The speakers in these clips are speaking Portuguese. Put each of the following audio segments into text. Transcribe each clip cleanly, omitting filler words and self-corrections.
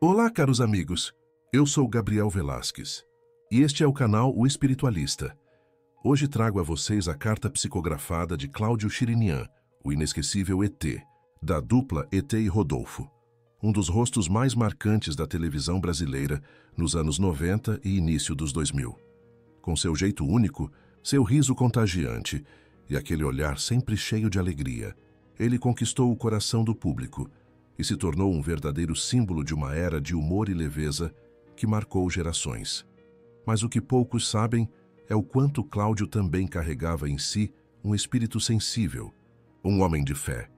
Olá, caros amigos. Eu sou Gabriel Velasquez e este é o canal O Espiritualista. Hoje trago a vocês a carta psicografada de Cláudio Chirinian, o inesquecível ET, da dupla ET e Rodolfo, um dos rostos mais marcantes da televisão brasileira nos anos 90 e início dos 2000. Com seu jeito único, seu riso contagiante e aquele olhar sempre cheio de alegria, ele conquistou o coração do público e se tornou um verdadeiro símbolo de uma era de humor e leveza que marcou gerações. Mas o que poucos sabem é o quanto Cláudio também carregava em si um espírito sensível, um homem de fé,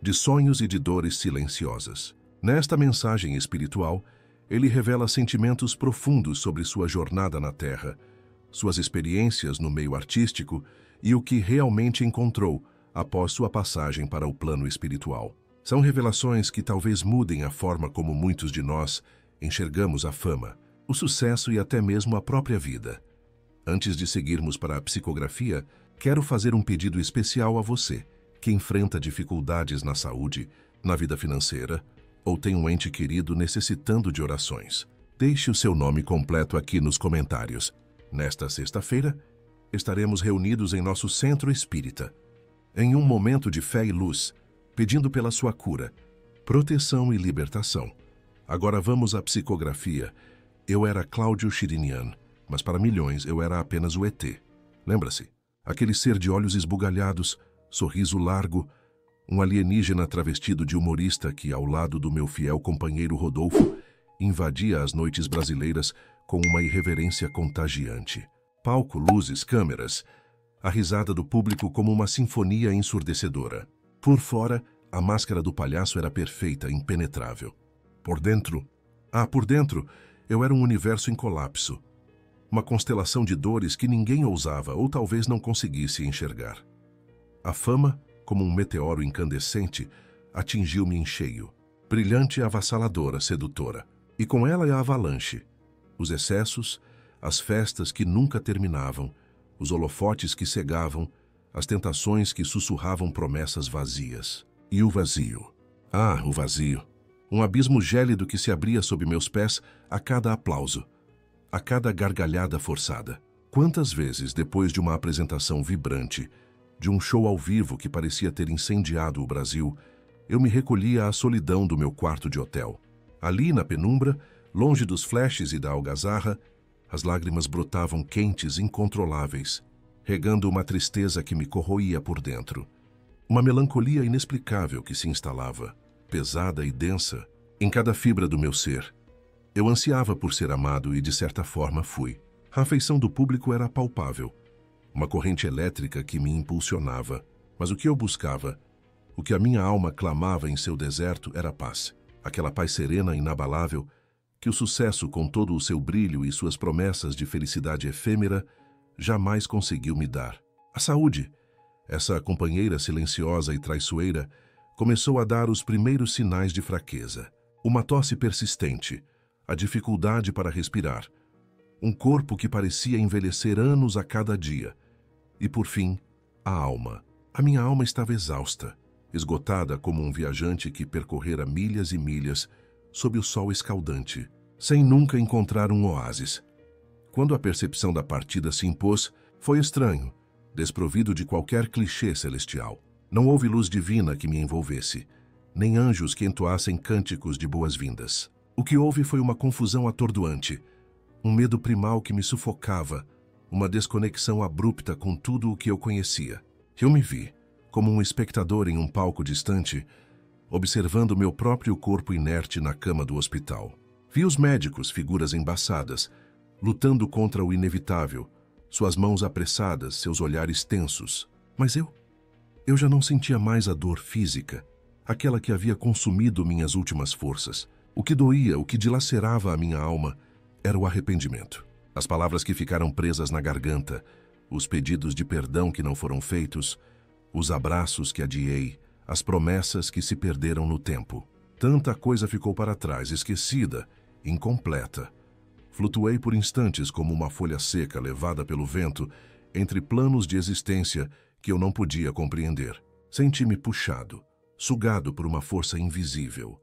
de sonhos e de dores silenciosas. Nesta mensagem espiritual, ele revela sentimentos profundos sobre sua jornada na Terra, suas experiências no meio artístico e o que realmente encontrou após sua passagem para o plano espiritual. São revelações que talvez mudem a forma como muitos de nós enxergamos a fama, o sucesso e até mesmo a própria vida. Antes de seguirmos para a psicografia, quero fazer um pedido especial a você, que enfrenta dificuldades na saúde, na vida financeira, ou tem um ente querido necessitando de orações. Deixe o seu nome completo aqui nos comentários. Nesta sexta-feira, estaremos reunidos em nosso centro espírita, em um momento de fé e luz, pedindo pela sua cura, proteção e libertação. Agora vamos à psicografia. Eu era Cláudio Chirinian, mas para milhões eu era apenas o ET. Lembra-se? Aquele ser de olhos esbugalhados, sorriso largo, um alienígena travestido de humorista que, ao lado do meu fiel companheiro Rodolfo, invadia as noites brasileiras com uma irreverência contagiante. Palco, luzes, câmeras, a risada do público como uma sinfonia ensurdecedora. Por fora, a máscara do palhaço era perfeita, impenetrável. Por dentro, eu era um universo em colapso. Uma constelação de dores que ninguém ousava ou talvez não conseguisse enxergar. A fama, como um meteoro incandescente, atingiu-me em cheio. Brilhante e avassaladora, sedutora. E com ela a avalanche. Os excessos, as festas que nunca terminavam, os holofotes que cegavam, as tentações que sussurravam promessas vazias. E o vazio. Ah, o vazio. Um abismo gélido que se abria sob meus pés a cada aplauso, a cada gargalhada forçada. Quantas vezes, depois de uma apresentação vibrante, de um show ao vivo que parecia ter incendiado o Brasil, eu me recolhia à solidão do meu quarto de hotel. Ali, na penumbra, longe dos flashes e da algazarra, as lágrimas brotavam quentes, incontroláveis, regando uma tristeza que me corroía por dentro. Uma melancolia inexplicável que se instalava, pesada e densa, em cada fibra do meu ser. Eu ansiava por ser amado e, de certa forma, fui. A afeição do público era palpável, uma corrente elétrica que me impulsionava. Mas o que eu buscava, o que a minha alma clamava em seu deserto era paz. Aquela paz serena e inabalável que o sucesso, com todo o seu brilho e suas promessas de felicidade efêmera, jamais conseguiu me dar. A saúde, essa companheira silenciosa e traiçoeira, começou a dar os primeiros sinais de fraqueza. Uma tosse persistente, a dificuldade para respirar, um corpo que parecia envelhecer anos a cada dia. E, por fim, a alma. A minha alma estava exausta, esgotada como um viajante que percorrera milhas e milhas sob o sol escaldante, sem nunca encontrar um oásis. Quando a percepção da partida se impôs, foi estranho, desprovido de qualquer clichê celestial. Não houve luz divina que me envolvesse, nem anjos que entoassem cânticos de boas-vindas. O que houve foi uma confusão atordoante, um medo primal que me sufocava, uma desconexão abrupta com tudo o que eu conhecia. Eu me vi, como um espectador em um palco distante, observando meu próprio corpo inerte na cama do hospital. Vi os médicos, figuras embaçadas, lutando contra o inevitável, suas mãos apressadas, seus olhares tensos. Mas eu já não sentia mais a dor física, aquela que havia consumido minhas últimas forças. O que doía, o que dilacerava a minha alma, era o arrependimento. As palavras que ficaram presas na garganta, os pedidos de perdão que não foram feitos, os abraços que adiei, as promessas que se perderam no tempo. Tanta coisa ficou para trás, esquecida, incompleta. Flutuei por instantes como uma folha seca levada pelo vento entre planos de existência que eu não podia compreender. Senti-me puxado, sugado por uma força invisível.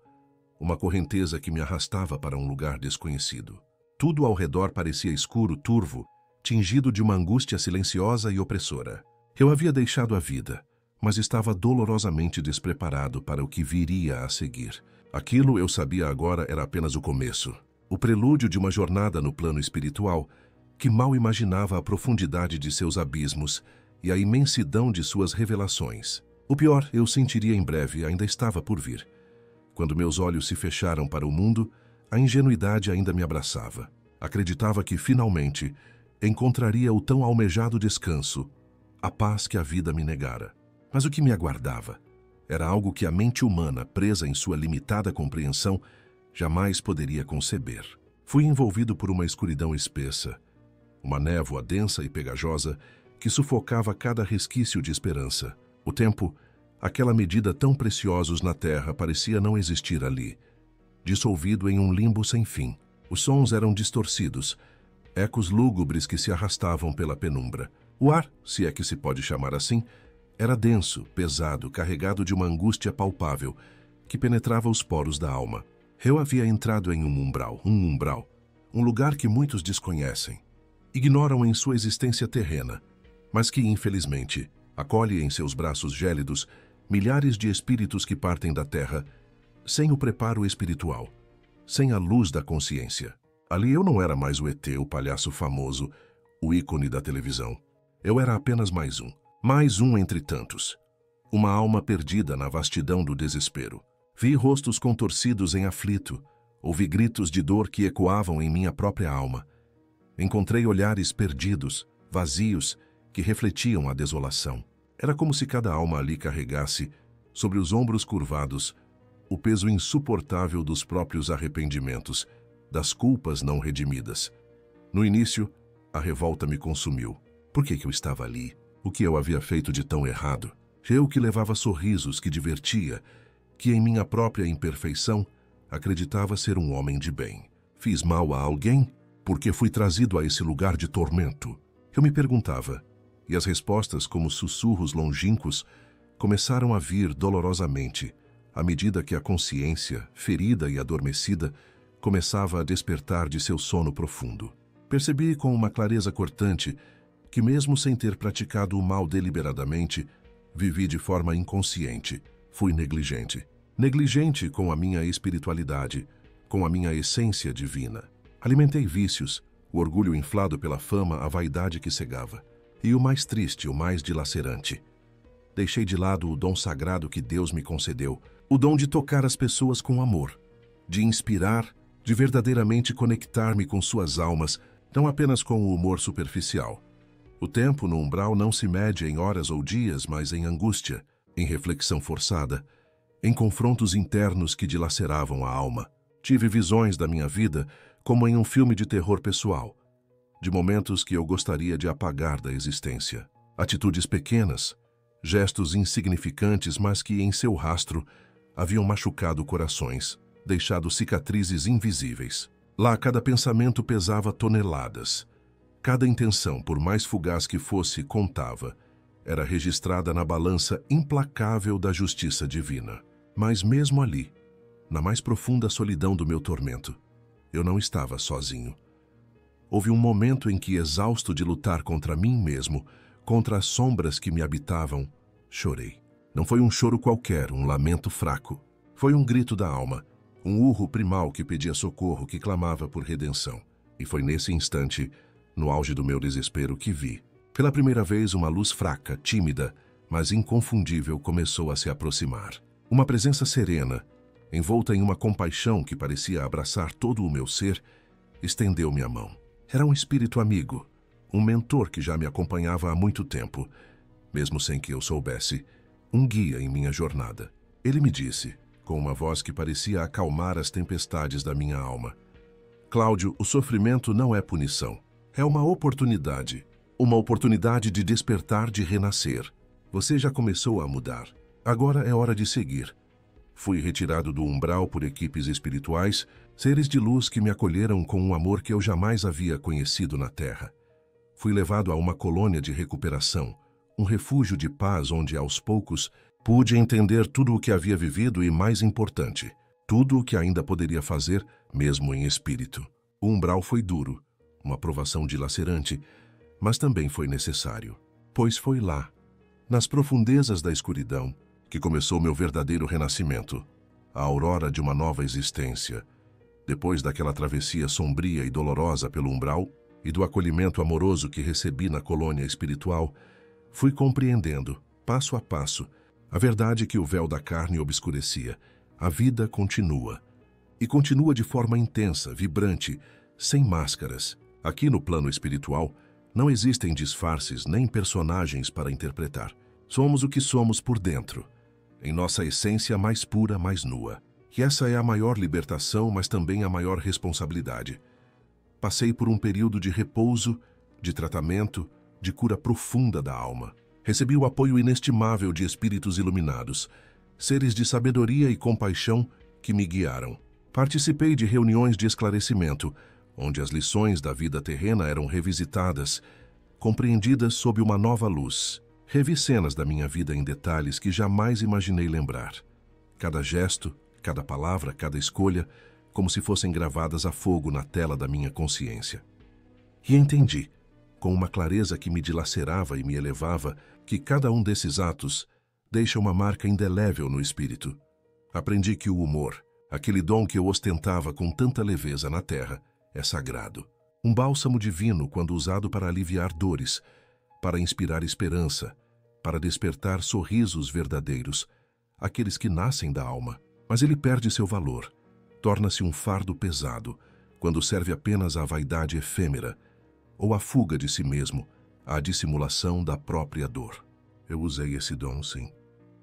uma correnteza que me arrastava para um lugar desconhecido. Tudo ao redor parecia escuro, turvo, tingido de uma angústia silenciosa e opressora. Eu havia deixado a vida, mas estava dolorosamente despreparado para o que viria a seguir. Aquilo, eu sabia agora, era apenas o começo, o prelúdio de uma jornada no plano espiritual que mal imaginava a profundidade de seus abismos e a imensidão de suas revelações. O pior, eu sentiria em breve, ainda estava por vir. Quando meus olhos se fecharam para o mundo, a ingenuidade ainda me abraçava. Acreditava que, finalmente, encontraria o tão almejado descanso, a paz que a vida me negara. Mas o que me aguardava era algo que a mente humana, presa em sua limitada compreensão, jamais poderia conceber. Fui envolvido por uma escuridão espessa, uma névoa densa e pegajosa que sufocava cada resquício de esperança. O tempo, aquela medida tão preciosos na terra, parecia não existir ali, dissolvido em um limbo sem fim. Os sons eram distorcidos, ecos lúgubres que se arrastavam pela penumbra. O ar, se é que se pode chamar assim, era denso, pesado, carregado de uma angústia palpável que penetrava os poros da alma. Eu havia entrado em um umbral, um lugar que muitos desconhecem, ignoram em sua existência terrena, mas que, infelizmente, acolhe em seus braços gélidos milhares de espíritos que partem da terra sem o preparo espiritual, sem a luz da consciência. Ali eu não era mais o ET, o palhaço famoso, o ícone da televisão. Eu era apenas mais um entre tantos. Uma alma perdida na vastidão do desespero. Vi rostos contorcidos em aflito, ouvi gritos de dor que ecoavam em minha própria alma. Encontrei olhares perdidos, vazios, que refletiam a desolação. Era como se cada alma ali carregasse, sobre os ombros curvados, o peso insuportável dos próprios arrependimentos, das culpas não redimidas. No início, a revolta me consumiu. Por que eu estava ali? O que eu havia feito de tão errado? Eu que levava sorrisos, que divertia, que em minha própria imperfeição acreditava ser um homem de bem. Fiz mal a alguém? Porque fui trazido a esse lugar de tormento? Eu me perguntava, e as respostas, como sussurros longínquos, começaram a vir dolorosamente, à medida que a consciência, ferida e adormecida, começava a despertar de seu sono profundo. Percebi com uma clareza cortante que, mesmo sem ter praticado o mal deliberadamente, vivi de forma inconsciente, fui negligente. Negligente com a minha espiritualidade, com a minha essência divina. Alimentei vícios, o orgulho inflado pela fama, a vaidade que cegava. E o mais triste, o mais dilacerante. Deixei de lado o dom sagrado que Deus me concedeu, o dom de tocar as pessoas com amor, de inspirar, de verdadeiramente conectar-me com suas almas, não apenas com o humor superficial. O tempo no umbral não se mede em horas ou dias, mas em angústia, em reflexão forçada, em confrontos internos que dilaceravam a alma. Tive visões da minha vida como em um filme de terror pessoal, de momentos que eu gostaria de apagar da existência. Atitudes pequenas, gestos insignificantes, mas que em seu rastro haviam machucado corações, deixado cicatrizes invisíveis. Lá cada pensamento pesava toneladas. Cada intenção, por mais fugaz que fosse, contava. Era registrada na balança implacável da justiça divina. Mas mesmo ali, na mais profunda solidão do meu tormento, eu não estava sozinho. Houve um momento em que, exausto de lutar contra mim mesmo, contra as sombras que me habitavam, chorei. Não foi um choro qualquer, um lamento fraco. Foi um grito da alma, um urro primal que pedia socorro, que clamava por redenção. E foi nesse instante, no auge do meu desespero, que vi. Pela primeira vez, uma luz fraca, tímida, mas inconfundível, começou a se aproximar. Uma presença serena, envolta em uma compaixão que parecia abraçar todo o meu ser, estendeu-me a mão. Era um espírito amigo, um mentor que já me acompanhava há muito tempo, mesmo sem que eu soubesse, um guia em minha jornada. Ele me disse, com uma voz que parecia acalmar as tempestades da minha alma: Cláudio, o sofrimento não é punição. É uma oportunidade de despertar, de renascer. Você já começou a mudar. Agora é hora de seguir. Fui retirado do umbral por equipes espirituais, seres de luz que me acolheram com um amor que eu jamais havia conhecido na Terra. Fui levado a uma colônia de recuperação, um refúgio de paz onde, aos poucos, pude entender tudo o que havia vivido e, mais importante, tudo o que ainda poderia fazer, mesmo em espírito. O umbral foi duro, uma provação dilacerante, mas também foi necessário, pois foi lá, nas profundezas da escuridão, que começou meu verdadeiro renascimento, a aurora de uma nova existência. Depois daquela travessia sombria e dolorosa pelo umbral e do acolhimento amoroso que recebi na colônia espiritual, fui compreendendo, passo a passo, a verdade que o véu da carne obscurecia. A vida continua. E continua de forma intensa, vibrante, sem máscaras. Aqui no plano espiritual, não existem disfarces nem personagens para interpretar. Somos o que somos por dentro, em nossa essência mais pura, mais nua. E essa é a maior libertação, mas também a maior responsabilidade. Passei por um período de repouso, de tratamento, de cura profunda da alma. Recebi o apoio inestimável de espíritos iluminados, seres de sabedoria e compaixão que me guiaram. Participei de reuniões de esclarecimento, onde as lições da vida terrena eram revisitadas, compreendidas sob uma nova luz. Revi cenas da minha vida em detalhes que jamais imaginei lembrar. Cada gesto, cada palavra, cada escolha, como se fossem gravadas a fogo na tela da minha consciência. E entendi, com uma clareza que me dilacerava e me elevava, que cada um desses atos deixa uma marca indelével no espírito. Aprendi que o humor, aquele dom que eu ostentava com tanta leveza na terra, é sagrado. Um bálsamo divino quando usado para aliviar dores, para inspirar esperança, para despertar sorrisos verdadeiros, aqueles que nascem da alma. Mas ele perde seu valor, torna-se um fardo pesado, quando serve apenas à vaidade efêmera, ou à fuga de si mesmo, à dissimulação da própria dor. Eu usei esse dom, sim.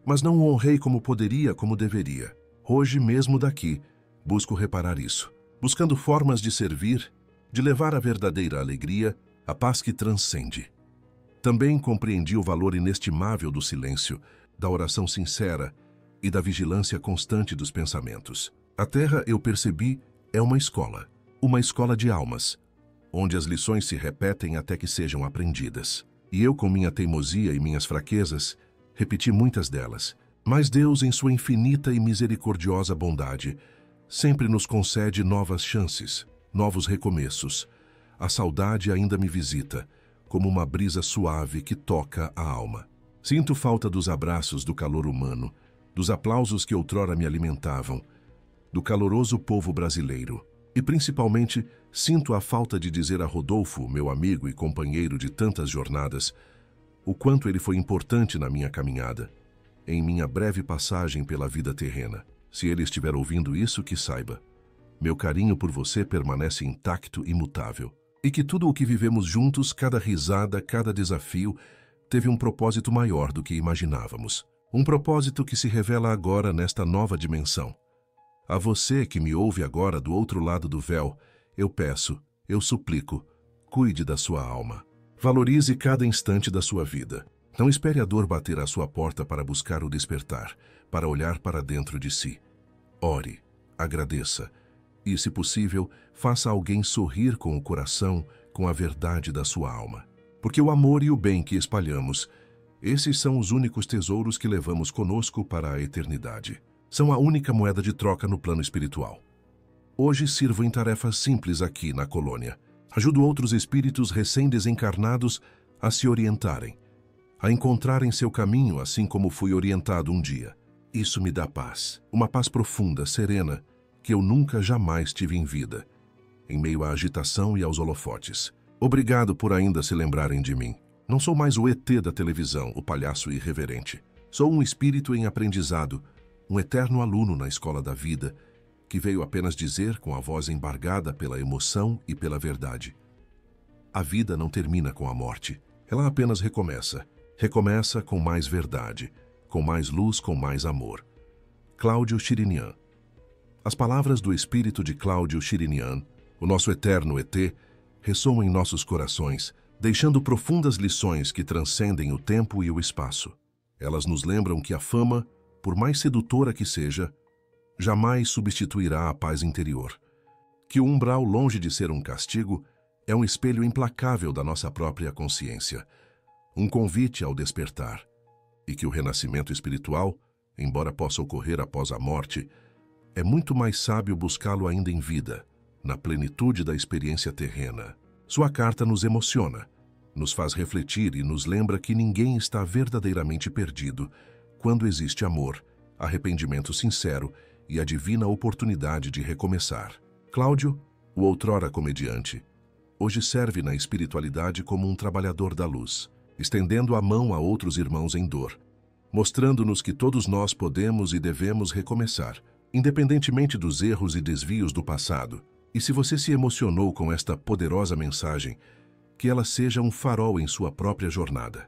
Mas não o honrei como poderia, como deveria. Hoje, mesmo daqui, busco reparar isso, buscando formas de servir, de levar a verdadeira alegria, a paz que transcende. Também compreendi o valor inestimável do silêncio, da oração sincera e da vigilância constante dos pensamentos. A Terra, eu percebi, é uma escola de almas, onde as lições se repetem até que sejam aprendidas. E eu, com minha teimosia e minhas fraquezas, repeti muitas delas. Mas Deus, em sua infinita e misericordiosa bondade, sempre nos concede novas chances, novos recomeços. A saudade ainda me visita, como uma brisa suave que toca a alma. Sinto falta dos abraços, do calor humano, dos aplausos que outrora me alimentavam, do caloroso povo brasileiro. E principalmente, sinto a falta de dizer a Rodolfo, meu amigo e companheiro de tantas jornadas, o quanto ele foi importante na minha caminhada, em minha breve passagem pela vida terrena. Se ele estiver ouvindo isso, que saiba, meu carinho por você permanece intacto e imutável. E que tudo o que vivemos juntos, cada risada, cada desafio, teve um propósito maior do que imaginávamos. Um propósito que se revela agora nesta nova dimensão. A você que me ouve agora do outro lado do véu, eu peço, eu suplico, cuide da sua alma. Valorize cada instante da sua vida. Não espere a dor bater à sua porta para buscar o despertar, para olhar para dentro de si. Ore, agradeça e, se possível, faça alguém sorrir com o coração, com a verdade da sua alma. Porque o amor e o bem que espalhamos, esses são os únicos tesouros que levamos conosco para a eternidade. São a única moeda de troca no plano espiritual. Hoje sirvo em tarefas simples aqui na colônia. Ajudo outros espíritos recém-desencarnados a se orientarem, a encontrarem seu caminho assim como fui orientado um dia. Isso me dá paz, uma paz profunda, serena, que eu nunca jamais tive em vida, em meio à agitação e aos holofotes. Obrigado por ainda se lembrarem de mim. Não sou mais o ET da televisão, o palhaço irreverente. Sou um espírito em aprendizado, um eterno aluno na escola da vida, que veio apenas dizer com a voz embargada pela emoção e pela verdade: a vida não termina com a morte, ela apenas recomeça. Recomeça com mais verdade, com mais luz, com mais amor. Cláudio Chirinian. As palavras do espírito de Cláudio Chirinian, o nosso eterno ET, ressoam em nossos corações, deixando profundas lições que transcendem o tempo e o espaço. Elas nos lembram que a fama, por mais sedutora que seja, jamais substituirá a paz interior. Que o umbral, longe de ser um castigo, é um espelho implacável da nossa própria consciência, um convite ao despertar, e que o renascimento espiritual, embora possa ocorrer após a morte, é muito mais sábio buscá-lo ainda em vida, na plenitude da experiência terrena. Sua carta nos emociona, nos faz refletir e nos lembra que ninguém está verdadeiramente perdido quando existe amor, arrependimento sincero e a divina oportunidade de recomeçar. Cláudio, o outrora comediante, hoje serve na espiritualidade como um trabalhador da luz, estendendo a mão a outros irmãos em dor, mostrando-nos que todos nós podemos e devemos recomeçar, independentemente dos erros e desvios do passado. E se você se emocionou com esta poderosa mensagem, que ela seja um farol em sua própria jornada.